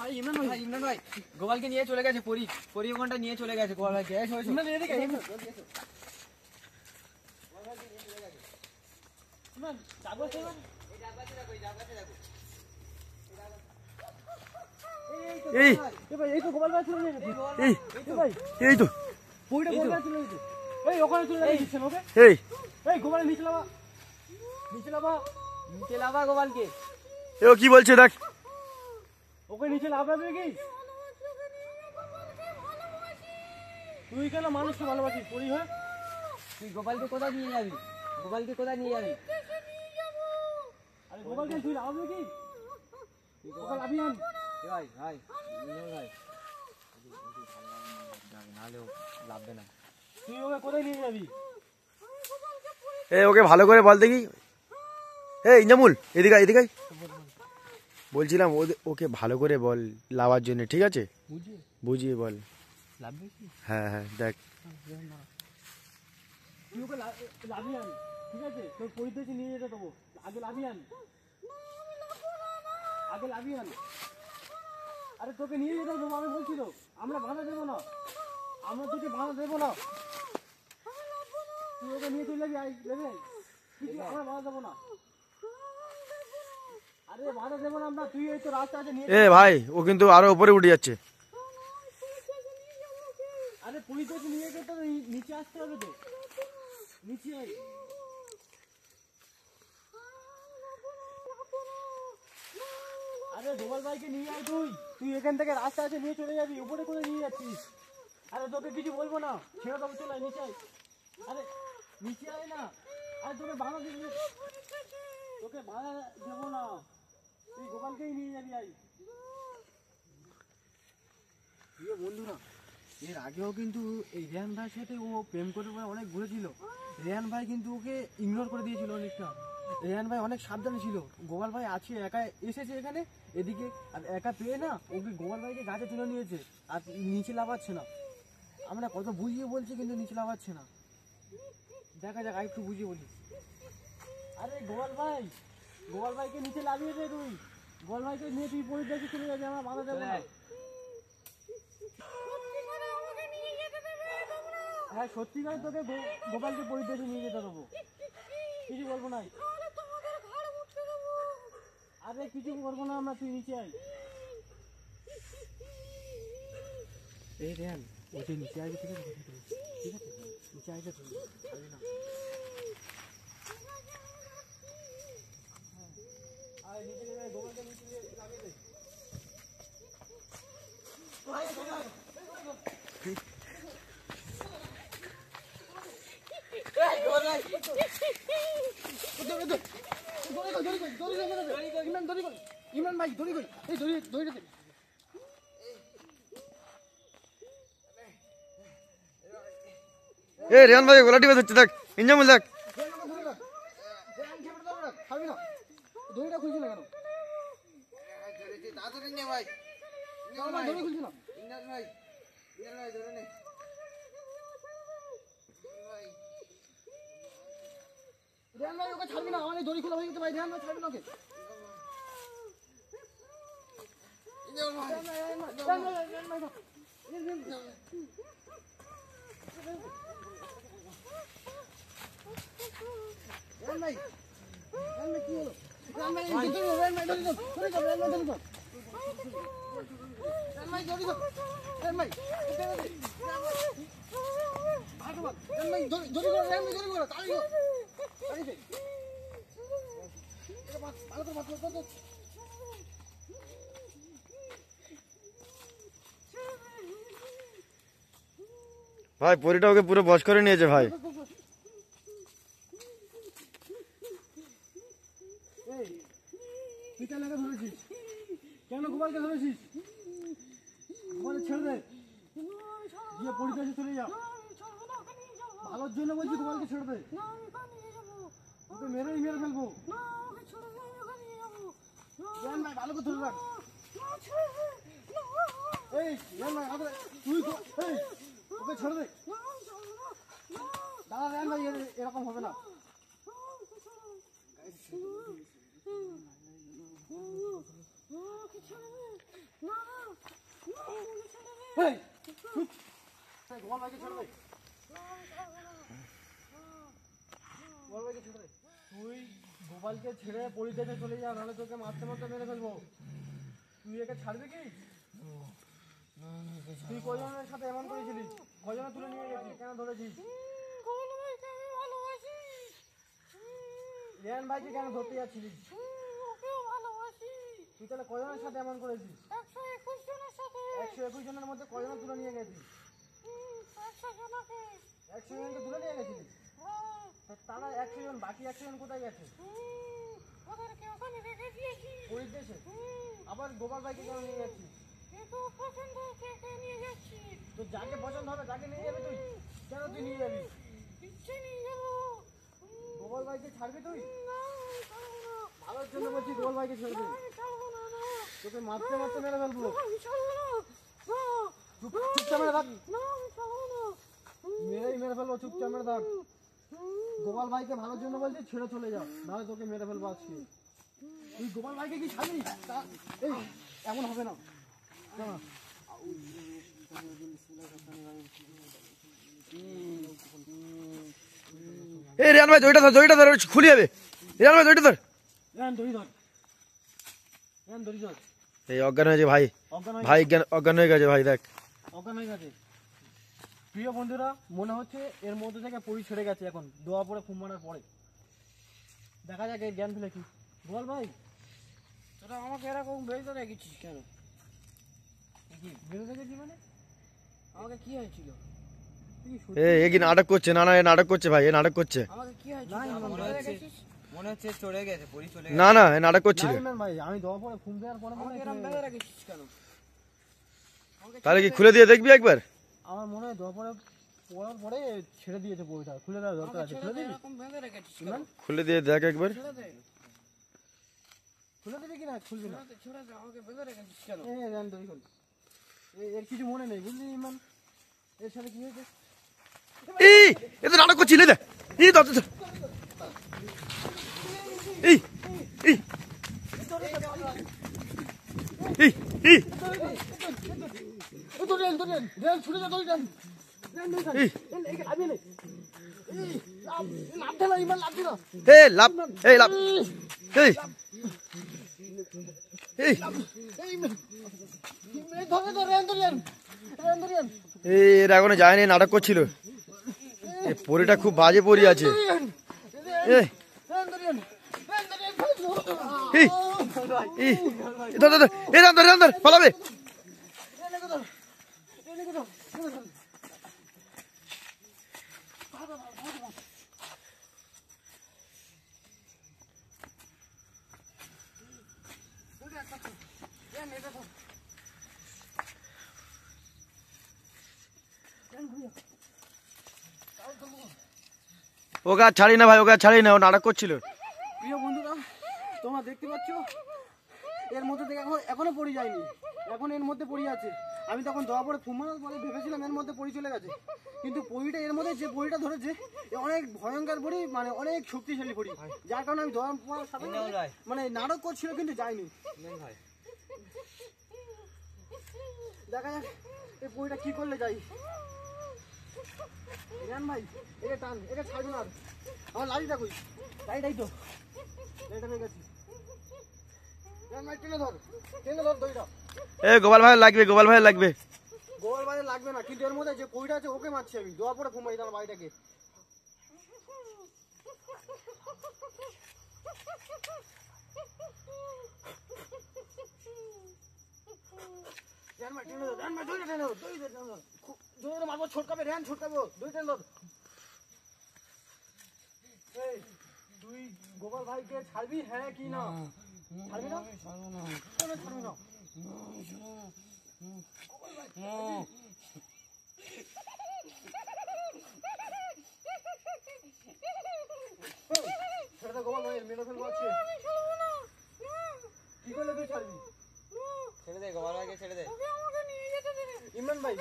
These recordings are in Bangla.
ভাই ইমরান ভাই গোপালকে নিয়ে চলে গেছে, পরি ওখানটা নিয়ে চলে গেছে গোপাল ভাই। ইমরান এদিকে ইমরান যাবো সেবা এই ডাবগাছে দেখো, এই ডাবগাছে দেখো। এই তো গোপাল ভাই চলে গেছে। এই তো পরিটা গোপাল ভাই চলে গেছে। এই ওখানে চলে গেছে ওকে। এই গোপাল নিচে লাবা গোপালকে। ও কি বলছে দেখ, ওকে নিচে লাফাবে কি? তুই কেন মানুষকে ভালোবাসিস পরি হয়? তুই গোপালকে কোথায় নিয়ে যাবি? আরে গোপালকে তুই লাফাবে কি? গোপাল লাফি আন ভাই নাহলেও লাভবে না। তুই ওকে কোথায় নিয়ে যাবি? ওকে ভালো করে বল দেখি। ইঞ্জামুল এদিকে বলছিলাম ওকে ভালো করে বল লাভার জন্য, ঠিক আছে? বুঝিয়ে বল। হ্যাঁ দেখ তুই ওকে লাভি আন, ঠিক আছে? তোর পরিচয় নিয়ে যেতে দেবো। আগে লাভি আন। আরে তোকে নিয়ে যেতে দেবো, আমি বলছি তো। আমরা বাধা দেবো না, তোকে বাধা দেবো না। তুই ওকে নিয়ে চলে যাবি, আমরা বাধা দেবো না। আরে বাধা দেবো না আমরা, তুই এই তো রাস্তা আছে নিয়ে। ভাই ও কিন্তু আরো উপরে উঠে যাচ্ছে। আরে পুলিশকে নিয়ে গিয়ে তো নিচে আসতে হবে তো, নিচে। আরে গোপাল ভাইকে নিয়ে আয় তুই এখান থেকে রাস্তা আছে নিয়ে চলে যাবি। উপরে করে নিয়ে যাচ্ছিস? আরে তোকে কিছু বলবো না, ছেড়ে দেবো, চলে আয় নিচে আয়। আরে নিচে আয় না। আরে তোকে বাধা দেবো না, তুই গোপালকেই নিয়ে যাবি। আয় বন্ধুরা, এর আগেও কিন্তু এই রেহান ভাইয়ের সাথে ও প্রেম করে অনেক ঘুরেছিল। রেহান ভাই কিন্তু ওকে ইগনোর করে দিয়েছিল অনেকটা। রেহান ভাই অনেক সাবধানে ছিল। গোপাল ভাই আছে একা এসেছে এখানে এদিকে, আর একা পেয়ে না ওকে গোপাল ভাইকে গাছে তুলে নিয়েছে, আর নিচে লাফাচ্ছে না। আমরা কত বুঝিয়ে বলছি কিন্তু নিচে লাফাচ্ছে না। দেখা যাক একটু বুঝিয়ে বলি। আরে গোপাল ভাইকে নিচে লাভিয়ে দে তুই। গোপাল ভাইকে নিয়ে তুই পরিচয় চলে যাবি, আমরা বাধা দেবো না। হ্যাঁ সত্যিকার তোকে গোপালকে পরিচয় নিয়ে যেতে দেবো, কিছু বলবো না। আরে কিছু করবো না আমরা, তুই নিচে আয়। এই রেহান ওকে নিচে আসবে, ঠিক আছে? নিচে আসবে তুই না। আরে নিচে গোপালকে নিচে লাগিয়ে দে। ইমরান ভাই দড়ি কই? এই দড়ি দে। রেহান ভাই গোলাটি বাজাচ্ছে দেখ, ইঞ্জামুল দেখ। দড়িটা খুলছি না কেন? দড়ি খুলছি না। রেহান ভাই ওকে ছাড়বি না, আমাদের দড়ি খোলা হয়ে গেছে ভাই। রেহান ভাই ছাড়বি না ওকে। কি হলো? ভাই পরিটা ওকে পুরো বশ করে নিয়েছে ভাই। তুই কেন ধরেছিস? কেন গোপালকে ধরেছিস? গোপালকে ছেড়ে দে, গিয়ে পরিচয় চলে যা। ভালোর জন্য বলছি, গোপালকে ছেড়ে দে। ওকে মেরে ফেলবো। ভাই ভালো করে ধরে রাখ। তুই ওকে ছেড়ে দে। দাদা রেহান ভাই এরকম হবে না। No. গোপাল ভাইকে ছেড়ে দে, গোপাল ভাইকে ছেড়ে দে। তুই গোপালকে ছেড়ে পরিচয়তে চলে যা, নাহলে তোকে মারতে মারতে মেরে ফেলবো। তুই একে ছাড়বি কি? তুই কজনের সাথে এমন করেছিলি? কজনে তুলে নিয়ে গেছিস? কেন ধরেছিস? রেহান ভাইকে কেন ধরতে যাচ্ছিলিস? তুই তাহলে কজনের সাথে এমন করেছিস? 121 জনের মধ্যে কজনে তুলে নিয়ে গেছিস? 100 জনকে তুলে নিয়ে গেছিলিস? তারা 100 জন, বাকি 100 জন কোথায় গেছে? পরিদেশে। আবার গোপাল ভাইকে কেন নিয়ে যাচ্ছিস? তো যাকে পছন্দ হবে তাকে নিয়ে যাবি তুই? কেন তুই নিয়ে যাবি? গোপাল ভাইকে ছাড়বি তুই? ভালোর জন্য বলছি, গোপাল ভাইকে ছাড়বি? তোকে মারতে মারতে মেরে ফেলবো। চুপচাপ মেরে থাক, মেরেই মেরে ফেলবো। চুপচাপ মেরে থাক। গোপাল ভাইকে ভালোর জন্য বলছি, ছেড়ে চলে যাও, নাহলে তোকে মেরে ফেলবো আজকে। তুই গোপাল ভাইকে কি ছাড়বি? এই এমন হবে না। এই রেহান ভাই দড়িটা ধর, দড়িটা ধর, খুলে যাবে। রেহান ভাই দড়িটা ধর। এই অজ্ঞান হয়েছে ভাই, ভাই অজ্ঞান হয়ে গেছে ভাই, দেখ অজ্ঞান হয়ে গেছে। প্রিয় বন্ধুরা, মনে হচ্ছে এর মধ্যে থেকে পরি ছেড়ে গেছে। এখন দোয়া পরে ফুম মারার পরে দেখা যাক এর জ্ঞান ফেলে কি। বল ভাই, তোরা আমাকে এরকম বেরোতে রেখেছিস কেন? কি বেরোতে রেখেছি মানে? আমাকে কি হয়েছিল? এ কি নাটক করছে? না না, এ নাটক করছে ভাই, এ নাটক করছে। আমাকে কি হয়েছিল? মনে হচ্ছে চলে গেছে, পরি চলে গেছে। না না, এ নাটক করছিল। ভাই আমি দোয়া পরে ফুম দেওয়ার পরে মনে হয় এরকম বেঁধে রেখেছিস কেন? তাহলে কি খুলে দিয়ে দেখবি একবার? আমার মনে হয় দোয়া পরে পড়ার পরে ছেড়ে দিয়েছে বইটা। খুলে দেওয়ার দরকার আছে। খুলে দিবি? খুলে দিয়ে দেখ একবার। খুলে দিবি কি না? খুলবি না? এর কিছু মনে নেই, বুঝলি ইমান? এর সাথে কি হয়েছে? এই এ তো নাটক করছিল, দেখ। এই ধর ধর। এই এই এই এই ছুটে যা, দড়ি টান। এই লাভ দে না ইমান, লাভ দি না। এই লাভ, এই লাভ, এই এই এর এখনো যায়নি, নাটক করছিল। এই পরিটা খুব বাজে পরি আছে। এই এই এই ধর ধর, এই রান ধর, রান ধর, পালাবে। ওকে আর ছাড়ি না ভাই, ওকে আর ছাড়ি না, ও নাটক করছিল। প্রিয় বন্ধুরা, তোমরা দেখতে পাচ্ছ এর মধ্যে থেকে এখনো পড়ে যায়নি, এখন এর মধ্যে পড়ে আছে। আমি তখন দোয়া পরে ফুমানোর পরে ভেবেছিলাম এর মধ্যে পড়ে চলে গেছে, কিন্তু পড়িটা এর মধ্যে যে পড়িটা ধরেছে এ অনেক ভয়ঙ্কর পড়ি, মানে অনেক শক্তিশালী পড়ি, যার কারণে আমি দোয়া পড়ার সাথে মানে নাটক করছিল কিন্তু যায়নি। দেখা যাক এই পড়িটা কি করলে যাই। রেহান ভাই এটা টান, এটা ছাড়বো না। আমার লাঠিটা কই? লাঠিটাই তো, লাঠিটা পেয়ে গেছি। রেহান ভাই টেনে ধর, টেনে ধর দড়িটা। এ গোপাল ভাই লাগবে, গোপাল ভাই লাগবে। গোপাল ভাই লাগবে না, কিন্তু এর মধ্যে যে পইটা আছে ওকে মারছি আমি। দোয়া পরে ঘুমাই তার বাড়িটাকে। রেহান ভাই টেনে ধর, রেহান ভাই দড়িটা টেনে ধর, দড়িটা টেনে ধর। দড়িটা মারবো, ছটকাবে, রেহান ছটকাবো, দড়ি টেনে ধর। এই তুই গোপাল ভাইকে ছাড়বি হ্যাঁ কি না? ছাড়বি না? ছাড়বো না। কেন ছাড়বি না? গোপাল ভাই ছেড়ে দে, গোপাল ভাই মেরে ফেলবো আজকে। কি করলে তুই ছাড়বি? ছেড়ে দে, গোপাল ভাইকে ছেড়ে দে। ইমরান ভাই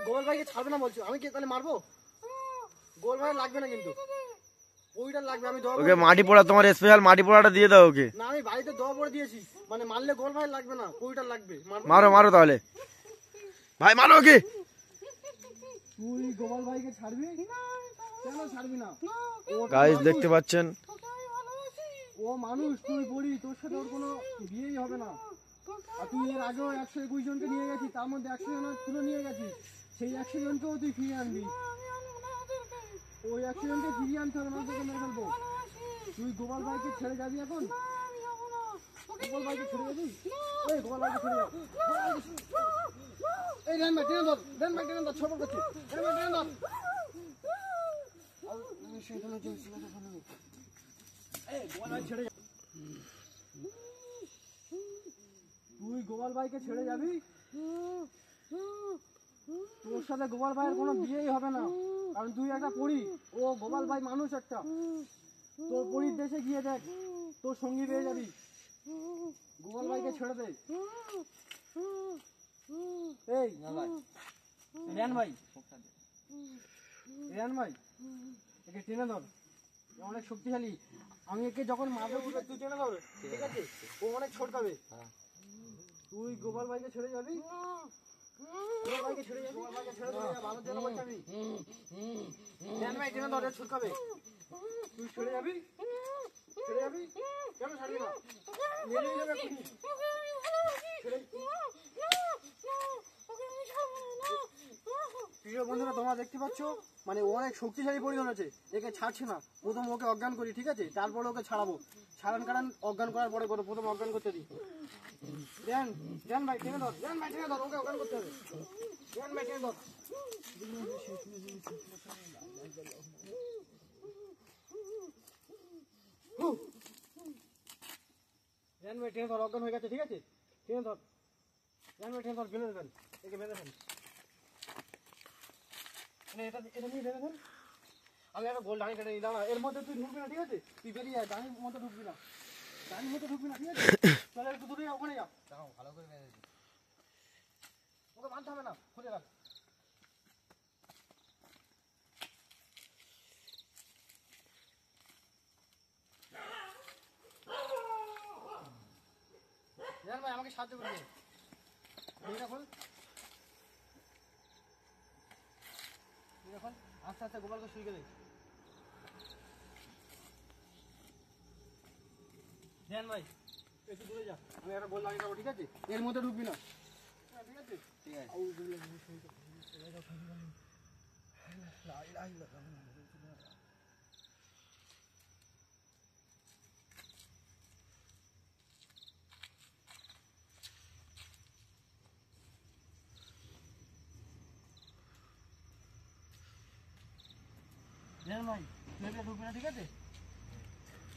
গোপাল ভাইকে ছাড়বে না বলছো, আমি কি তাহলে মারবো? গোপাল ভাই লাগবে না, কিন্তু ওইটা লাগবে। আমি ওকে মাটি পোড়া, তোমার স্পেশাল মাটি পোড়াটা দিয়ে দাও ওকে। না, আমি বাড়িতে দোয়া পড়ে দিয়েছি, মানে মারলে গোপাল ভাই লাগবে না, ওইটা লাগবে। মারো মারো তাহলে। ভাই মারো ওকে। তুই গোপাল ভাইকে ছাড়বি? কেন ছাড়বি না? ও তো গাইস মানুষ, দেখতে পাচ্ছেন ও মানুষ, তুই পড়ি, তোর সাথে ওর কোনো বিয়েই হবে না। আর তুই এর আগেও 121 জনকে নিয়ে গেছিস, তার মধ্যে 100 জন তুলে নিয়ে গেছিস, সেই 100 জনকেও তুই ফিরিয়ে আনবি। ওই 100 জনকে ফিরিয়ে আনতে হবে না, তোকে মেরে ফেলবো। তুই গোপাল ভাইকে ছেড়ে যাবি এখন? গোপাল ভাইকে ছেড়ে যাবি? এই গোপাল ভাইকে ছেড়ে যা। এই রেন ভাই টেনে ধর, রেন ভাই টেনে ধর, ছবল করছে, রেন ভাই টেনে ধর। সেখানে চলছিল তখন আমি। এই গোপাল ভাই ছেড়ে যা। তুই গোপাল ভাইকে ছেড়ে যাবি? তোর সাথে গোপাল ভাইয়ের কোনো বিয়েই হবে না, কারণ তুই একটা পরী, ও গোপাল ভাই মানুষ একটা। তোর পরীর দেশে গিয়ে দেখ, তোর সঙ্গী পেয়ে যাবি। গোপাল ভাইকে ছেড়ে দে। এই রিয়ান ভাই, রিয়ান ভাই একে টেনে ধর, ও অনেক শক্তিশালী। আমি একে যখন মারবো তুই টেনে ধর, ঠিক আছে? ও অনেক ছোটকাবে। তুই গোপাল ভাইকে ছেড়ে যাবি? গোপাল ভাইকে ছেড়ে যাবি? গোপাল ভাইকে ছেড়ে দে, ভালোর জন্য বলছি আমি। রিয়ান ভাই টেনে ধর, ছোটকাবে। তুই ছেড়ে যাবি? ছেড়ে যাবি? কেন ছাড়বি না? মেরেই যাবে এক্ষুনি। প্রিয় বন্ধুরা, তোমরা দেখতে পাচ্ছ, মানে ও অনেক শক্তিশালী পরিধান আছে, একে ছাড়ছে না। প্রথম ওকে অজ্ঞান করি, ঠিক আছে? তারপরে ওকে ছাড়াবো। ছাড়ান কারণ অজ্ঞান করার পরে করো, প্রথম অজ্ঞান করতে দিই। জ্ঞান ভাই টেনে ধর, জ্ঞান ভাই টেনে ধর, ওকে অজ্ঞান করতে হবে। জ্ঞান ভাই টেনে ধর। জ্ঞান ভাই টেনে ধর, অজ্ঞান হয়ে গেছে, ঠিক আছে? টেনে ধর, জ্ঞান ভাই টেনে ধর, বেঁধে দেন, একে বেঁধে দেন। এটা নিয়ে বেঁধে দেন। আমি একটা গোল ডানি কেটে নিলাম, এর মধ্যে তুই ঢুকবি না, ঠিক আছে? তুই বেরিয়ে যা, ডানির মধ্যে ঢুকবি না, ডানির মধ্যে ঢুকবি না, ঠিক আছে? চলে একটু দূরে যা, ওখানে যা। ভালো করে বেঁধে দিই। ওকে বাঁধতে হবে না, খুলে রাখ। রিয়ান ভাই আমাকে সাহায্য করবে। এখন আস্তে আস্তে গোপালকে শুইকে দে। রিয়ান ভাই একটু দূরে যা, আমি একটা গোল লাগিয়ে দেবো, ঠিক আছে? এর মধ্যে ঢুকবি না, ঠিক আছে? ঠিক আছে। রিয়ান ভাই তুই এটা ঢুকবি না, ঠিক আছে?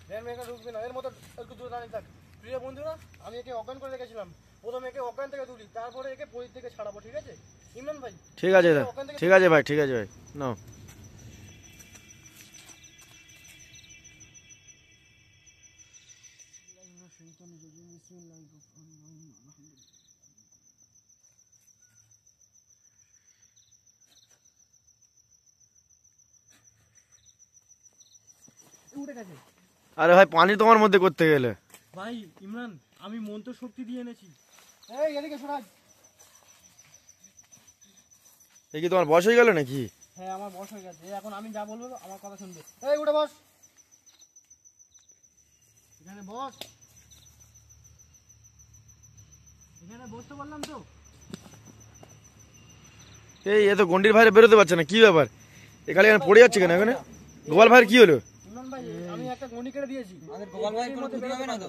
রিয়ান ভাই এটা ঢুকবি না, এর মধ্যে একটু দূরে দাঁড়িয়ে থাক। প্রিয় বন্ধুরা, আমি একে অজ্ঞান করে রেখেছিলাম, প্রথমে একে অজ্ঞান থেকে তুলি, তারপরে একে পরীর থেকে ছাড়াবো, ঠিক আছে? ইমরান ভাই ঠিক আছে ঠিক আছে ভাই, ঠিক আছে ভাই, নাও। উঠে গেছে। আরে ভাই পানি তোমার মধ্যে করতে গেলে। ভাই ইমরান, আমি মন্ত্র শক্তি দিয়ে এনেছি। এই এদিকে সরাজ। এই কি তোমার বয়স হয়ে গেল নাকি? হ্যাঁ আমার বস হয়ে গেছে, এখন আমি যা বলবো আমার কথা শুনবে। এই উঠে বস, এখানে বস, এখানে বসতে বললাম তো। এই এ তো গন্ডির বাইরে বেরোতে পারছে না, কি ব্যাপার? এখানে পড়ে যাচ্ছে কেন এখানে? গোপাল ভাইয়ের কি হলো? ইমরান ভাই আমি একটা গন্ডি কেটে দিয়েছি, আমাদের গোপাল ভাইয়ের কোনো ক্ষতি হবে না তো?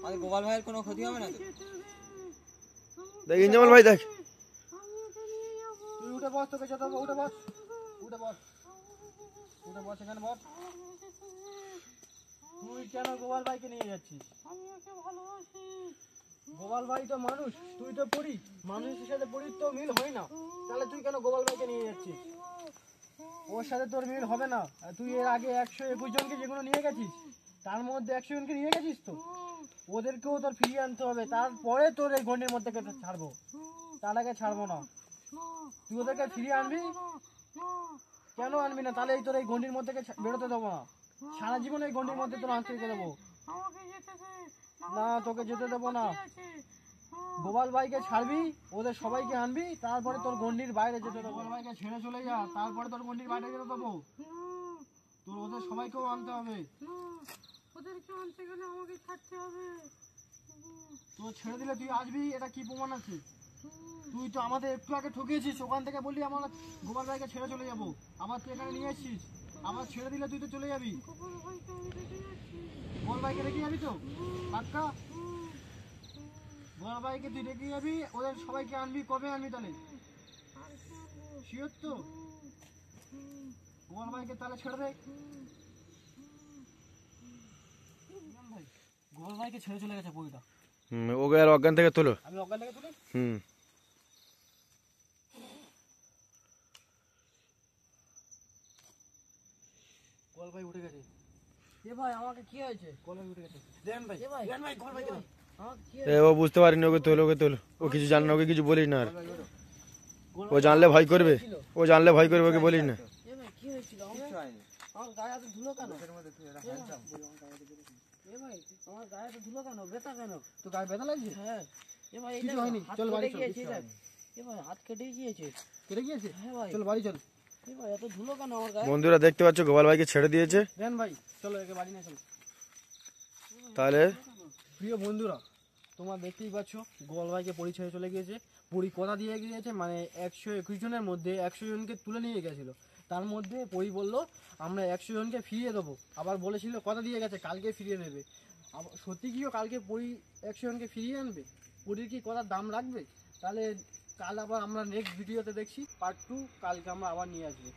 আমাদের গোপাল ভাইয়ের কোনো ক্ষতি হবে না তো? দেখ ইনজামাল ভাই, দেখ। তুই উঠে বস, তোকে যেতে হবে, উঠে বস, উঠে বস, উঠে বস, এখানে বস। তুই কেন গোপাল ভাইকে নিয়ে যাচ্ছিস? গোপাল ভাই তো মানুষ, তুই তো পড়ি, মানুষের সাথে পড়ির তো মিল হয় না, তাহলে তুই কেন গোপাল ভাইকে নিয়ে যাচ্ছিস? ওর সাথে তোর মিল হবে না। আর তুই এর আগে 121 জনকে যেগুলো নিয়ে গেছিস, তার মধ্যে 100 জনকে নিয়ে গেছিস তো, ওদেরকেও তোর ফিরিয়ে আনতে হবে, তারপরে তোর এই গন্ডির মধ্যে কেটে ছাড়বো, তার আগে ছাড়বো না। তুই ওদেরকে ফিরিয়ে আনবি, কেন আনবি না? তাহলে তোর এই গন্ডির মধ্যে বেরোতে দেবো না, সারা জীবন এই গন্ডির মধ্যে তোর আনতে রেখে দেবো না, তোকে যেতে দেবো না। গোপাল ভাইকে ছাড়বি, ওদের সবাইকে আনবি, তারপরে তোর গন্ডির বাইরে যেতে দেবো। গোপাল ভাইকে ছেড়ে চলে যা, তারপরে তোর গন্ডির বাইরে যেতে দেবো। তোর ওদের সবাইকেও আনতে হবে। ওদেরকে আনতে গেলে আমাকে ছাড়তে হবে। তোর ছেড়ে দিলে তুই আসবি, এটা কি প্রমাণ আছে? তুই তো আমাদের একটু আগে ঠকিয়েছিস, ওখান থেকে বললি আমরা গোপাল ভাইকে ছেড়ে চলে যাবো, আবার তুই এখানে নিয়ে এসছিস, আবার ছেড়ে দিলে তুই তো চলে যাবি। গোপাল ভাইকে আমি রেখে যাচ্ছি। গোপাল ভাইকে রেখে যাবি তো পাক্কা? গোপাল ভাইকে তুই রেখে যাবি, ওদের সবাইকে আনবি, কবে আনবি তাহলে? শিওর তো? গোপাল ভাইকে তাহলে ছেড়ে দে। ভাই গোপাল ভাইকে ছেড়ে চলে গেছে বইটা। ওকে আর অজ্ঞান থেকে তোলো। আমি অজ্ঞান থেকে তুলি। হুম। গোপাল ভাই উঠে গেছে। এ ভাই আমাকে কি হয়েছে? গোপাল ভাই উঠে গেছে। রেহান ভাই, এ ভাই, রেহান ভাই, গোপাল ভাইকে দাও। আমাকে কি এ ও বুঝতে পারিনি, ওকে তোলো, ওকে তোলো। ও কিছু জানে না, ওকে কিছু বলিস না আর। গোপাল ও জানলে ভয় করবে, ও জানলে ভয় করবে, ওকে বলিস না। এ ভাই কি হয়েছিল? আমার গায়ে এত ধুলো কেন? এ ভাই আমার গায়ে এত ধুলো কেন? ব্যথা কেন? তো গায়ে ব্যথা লাগছে? হ্যাঁ। এ ভাই কিছু এটা হয়নি, হাত চল বাড়ি কেটে চল, গিয়েছে, কিছু দেখ। এ ভাই হাত কেটে গিয়েছে। কেটে গিয়েছে? হ্যাঁ ভাই। চল বাড়ি চল। এ ভাই এত ধুলো কেন আমার গায়ে? বন্ধুরা দেখতে পাচ্ছ গোপাল ভাইকে ছেড়ে দিয়েছে। রেহান ভাই চলো, একে বাড়ি নিয়ে চলো। তাহলে প্রিয় বন্ধুরা, তোমরা দেখতেই পাচ্ছ গোপাল ভাইকে পরি ছেড়ে চলে গিয়েছে। পরি কথা দিয়ে গিয়েছে, মানে 121 জনের মধ্যে 100 জনকে তুলে নিয়ে গেছিল। তার মধ্যে পরি বলল আমরা 100 জনকে ফিরিয়ে দেবো, আবার বলেছিল কথা দিয়ে গেছে কালকে ফিরিয়ে নেবে। আবার সত্যি কিও কালকে পরি 100 জনকে ফিরিয়ে আনবে? পরির কি কথার দাম রাখবে? তাহলে কাল আবার আমরা নেক্সট ভিডিওতে দেখছি পার্ট 2, কালকে আমরা আবার নিয়ে আসবো।